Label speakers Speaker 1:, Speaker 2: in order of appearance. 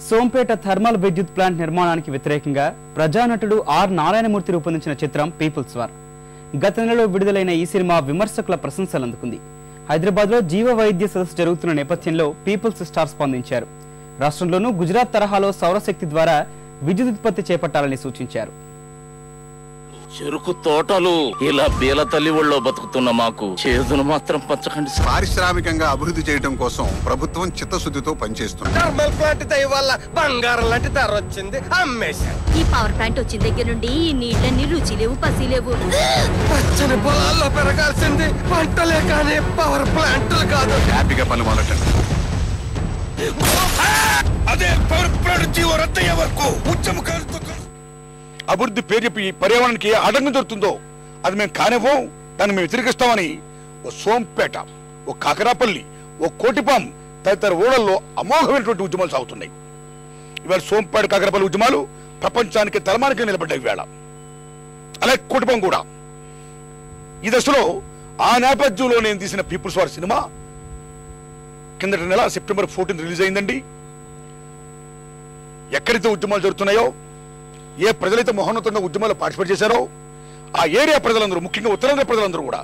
Speaker 1: Sompeta thermal విద్యుత్ plant నిర్మాణానికి వ్యతిరేకంగా ప్రజానటుడు ఆర్ నారాయణమూర్తి రూపొందించిన చిత్రం పీపుల్స్ వార్. గత నెలలో విడుదలైన ఈ సినిమా విమర్శకుల ప్రశంసలు అందుకుంది. హైదరాబాద్లో జీవ వైద్య సదస్సు జరుగుతున్న నేపథ్యంలో పీపుల్స్ స్టార్ స్పందించారు. రాష్ట్రంలోనూ గుజరాత్ తరహాలో సౌరశక్తి ద్వారా విద్యుత్ ఉత్పత్తి చేపట్టాలని సూచించారు.
Speaker 2: చెరుకు తోటలు ఇలా బీల తల్లి ఒళ్ళో బతుకుతున్న మాకు చేదును మాత్రం పంచకండి.
Speaker 3: పారిశ్రామికంగా అభివృద్ధి చేయడం కోసం ప్రభుత్వం చిత్తశుద్ధితో పనిచేస్తుంది.
Speaker 4: థర్మల్ ప్లాంట్ దయ వల్ల బంగారం లాంటి ధర వచ్చింది, అమ్మేశారు.
Speaker 5: ఈ పవర్ ప్లాంట్ వచ్చిన దగ్గర నుండి ఈ నీళ్ళని రుచి లేవు, పసి లేవు.
Speaker 4: పచ్చని పొలాల్లో పెరగాల్సింది పంటలే కానీ పవర్ ప్లాంట్లు కాదు.
Speaker 3: హ్యాపీగా పని మొదలెట్టండి.
Speaker 6: అదే పవర్ ప్లాంట్ జీవో రద్దయ్యే వరకు ఉద్యమ అభివృద్ధి పేరు చెప్పి పర్యావరణానికి ఆటంకం జరుగుతుందో అది మేము కానివ్వం, దాన్ని మేము వ్యతిరేకిస్తామని ఓ సోంపేట, ఓ కాకరాపల్లి, ఓ కోటిపాం తదితర ఊళ్ళల్లో అమోఘమైనటువంటి ఉద్యమాలు సాగుతున్నాయి. ఇవాళ సోంపేట కాకరాపల్లి ఉద్యమాలు ప్రపంచానికి తలమానిక నిలబడ్డాయి. వేళ అలాగే కోటిపాం కూడా. ఈ దశలో ఆ నేపథ్యంలో నేను తీసిన పీపుల్స్ వార్ సినిమా కిందటి నెల సెప్టెంబర్ 14 రిలీజ్ అయిందండి. ఎక్కడైతే ఉద్యమాలు జరుగుతున్నాయో, ఏ ప్రజలైతే మహోన్నతంగా ఉద్యమాల్లో పార్టిసిపేట్ చేశారో ఆ ఏరియా ప్రజలందరూ, ముఖ్యంగా ఉత్తరాంధ్ర ప్రజలందరూ కూడా